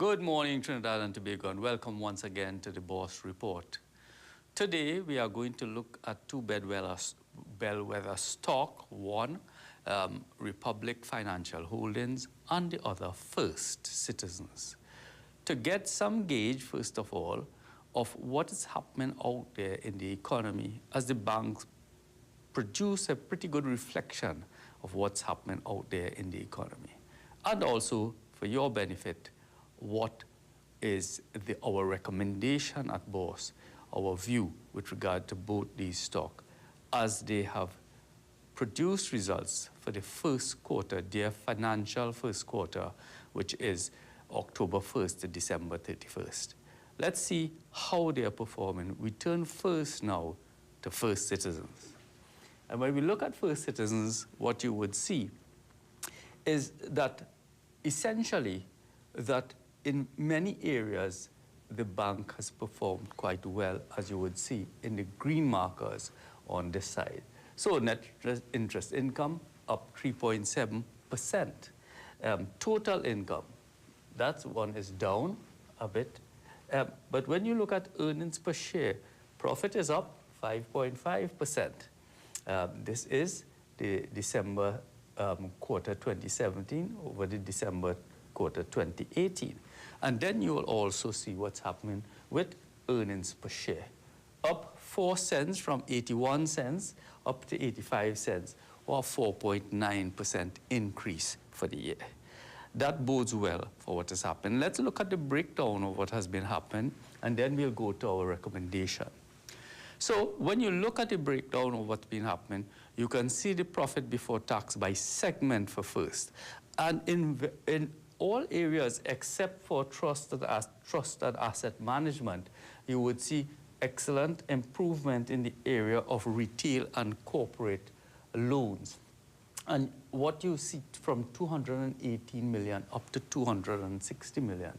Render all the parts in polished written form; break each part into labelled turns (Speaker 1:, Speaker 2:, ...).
Speaker 1: Good morning, Trinidad and Tobago, and welcome once again to the Boss Report. Today, we are going to look at two bellwether stock, one, Republic Financial Holdings, and the other, First Citizens. To get some gauge, first of all, of what is happening out there in the economy as the banks produce a pretty good reflection of what's happening out there in the economy. And also, for your benefit, what is our recommendation at BOSS, our view with regard to both these stocks, as they have produced results for the first quarter, their financial first quarter, which is October 1st to December 31st. Let's see how they are performing. We turn first now to First Citizens. And when we look at First Citizens, what you would see is that essentially that in many areas, the bank has performed quite well, as you would see in the green markers on this side. So net interest income up 3.7%. Total income, that one is down a bit. But when you look at earnings per share, profit is up 5.5%. This is the December quarter 2017 over the December quarter 2018. And then you will also see what's happening with earnings per share. Up 4 cents from 81 cents up to 85 cents, or 4.9% increase for the year. That bodes well for what has happened. Let's look at the breakdown of what has been happening, and then we'll go to our recommendation. So when you look at the breakdown of what's been happening, you can see the profit before tax by segment for First. And in all areas except for trusted asset management, you would see excellent improvement in the area of retail and corporate loans. And what you see from 218 million up to 260 million.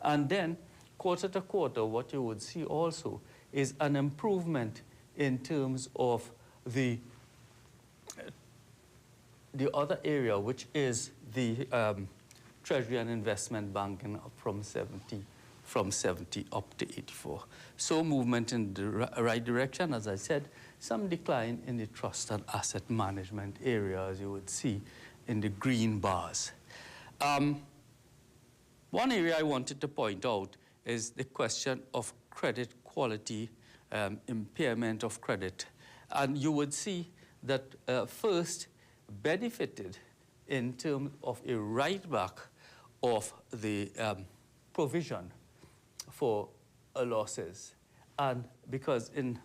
Speaker 1: And then quarter to quarter, what you would see also is an improvement in terms of the other area, which is the Treasury and Investment Banking up from 70 up to 84. So movement in the right direction, as I said, some decline in the trust and asset management area, as you would see in the green bars. One area I wanted to point out is the question of credit quality, impairment of credit. And you would see that First benefited in terms of a write-back of the provision for losses. And because in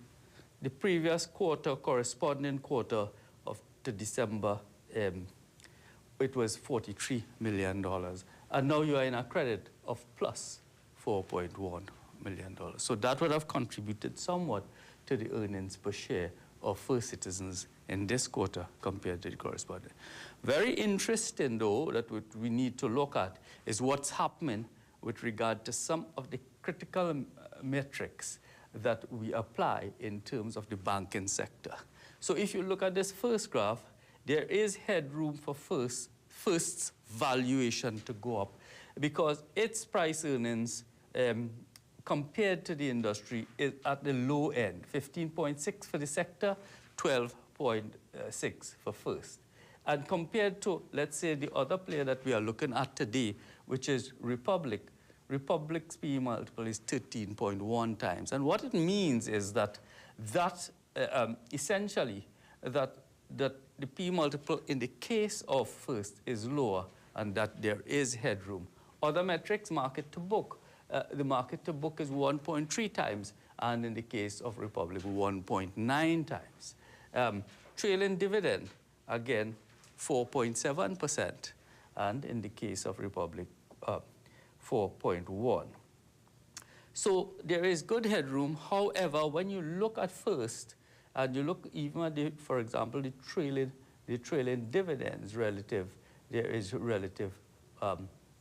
Speaker 1: the previous quarter, corresponding quarter of the December, it was $43 million. And now you are in a credit of plus $4.1 million. So that would have contributed somewhat to the earnings per share of First Citizens in this quarter compared to the corresponding. Very interesting, though, that what we need to look at is what's happening with regard to some of the critical metrics that we apply in terms of the banking sector. So if you look at this first graph, there is headroom for First's valuation to go up because its price earnings compared to the industry is at the low end, 15.6 for the sector, 12.6 for First. And compared to, let's say, the other player that we are looking at today, which is Republic, Republic's PE multiple is 13.1 times. And what it means is that essentially that the PE multiple in the case of First is lower and that there is headroom. Other metrics, market to book. The market to book is 1.3 times, and in the case of Republic, 1.9 times. Trailing dividend, again, 4.7%, and in the case of Republic, 4.1. So there is good headroom. However, when you look at First, and you look even at, for example, the trailing dividends relative, there is relative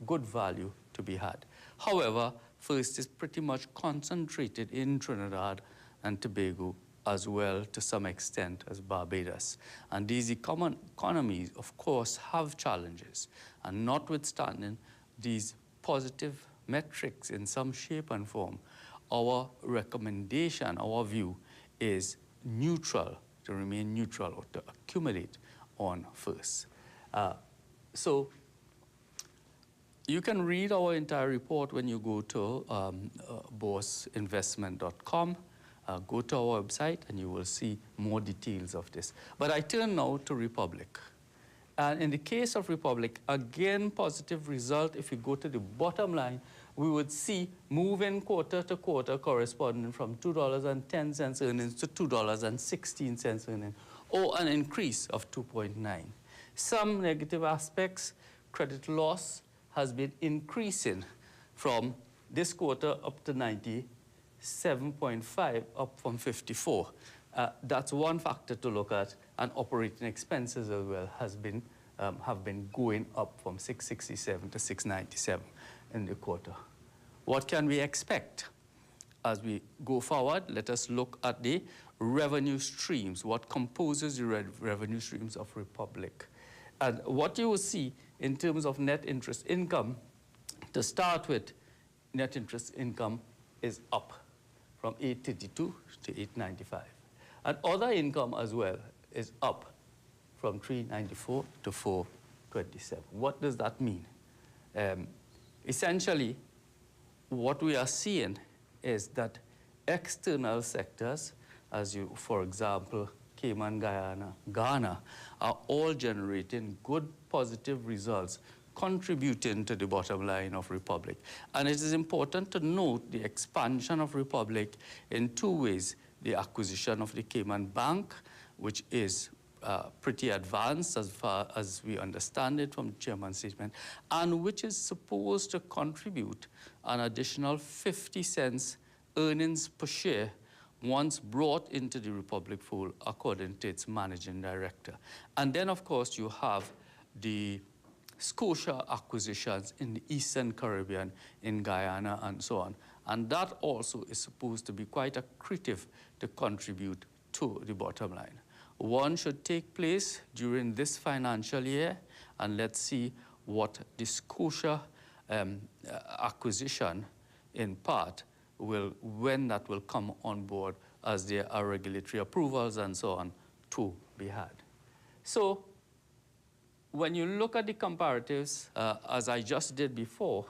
Speaker 1: good value to be had. However, First is pretty much concentrated in Trinidad and Tobago as well to some extent as Barbados. And these economies, of course, have challenges. And notwithstanding these positive metrics in some shape and form, our recommendation, our view is neutral, to remain neutral or to accumulate on first. So you can read our entire report when you go to bossinvestment.com. Go to our website and you will see more details of this. But I turn now to Republic. And in the case of Republic, again, positive result. If you go to the bottom line, we would see moving quarter to quarter corresponding from $2.10 earnings to $2.16 earnings, or an increase of 2.9. Some negative aspects, credit loss has been increasing from this quarter up to 97.5, up from 54. That's one factor to look at, and operating expenses as well have been going up from 667 to 697 in the quarter. What can we expect as we go forward? Let us look at the revenue streams, what composes the revenue streams of Republic. And what you will see in terms of net interest income, to start with, net interest income is up from 832 to 895. And other income as well is up from 394 to 427. What does that mean? Essentially, what we are seeing is that external sectors, for example, Cayman, Guyana, Ghana, are all generating good positive results, contributing to the bottom line of Republic. And it is important to note the expansion of Republic in two ways: the acquisition of the Cayman Bank, which is pretty advanced as far as we understand it from the chairman's statement, and which is supposed to contribute an additional 50 cents earnings per share once brought into the Republic fold, according to its managing director. And then, of course, you have the Scotia acquisitions in the Eastern Caribbean, in Guyana, and so on. And that also is supposed to be quite accretive to contribute to the bottom line. One should take place during this financial year, and let's see what the Scotia acquisition, in part, when that will come on board, as there are regulatory approvals and so on to be had. So when you look at the comparatives, as I just did before,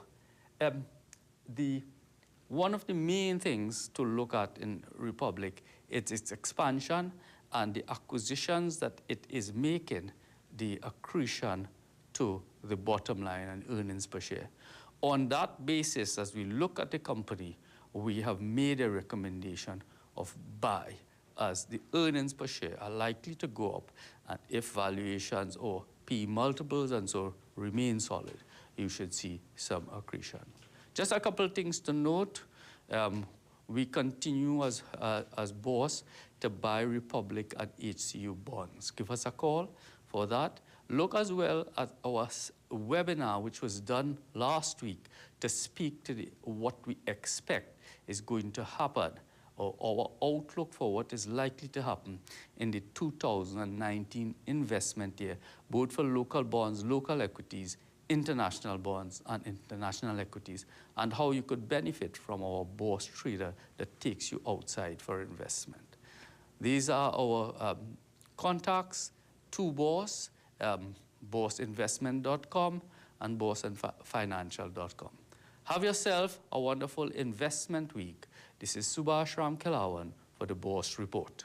Speaker 1: one of the main things to look at in Republic is its expansion and the acquisitions that it is making, the accretion to the bottom line and earnings per share. On that basis, as we look at the company, we have made a recommendation of buy, as the earnings per share are likely to go up, and if valuations or P multiples and so remain solid, you should see some accretion. Just a couple of things to note. We continue as BOSS to buy Republic and HCU bonds. Give us a call for that. Look as well at our webinar, which was done last week, to speak to what we expect is going to happen, or our outlook for what is likely to happen in the 2019 investment year, both for local bonds, local equities, international bonds, and international equities, and how you could benefit from our BOSS trader that takes you outside for investment. These are our contacts to BOSS, bossinvestment.com and bossinfinancial.com. Have yourself a wonderful investment week. This is Subhash Ram Kelawan for the BOSS Report.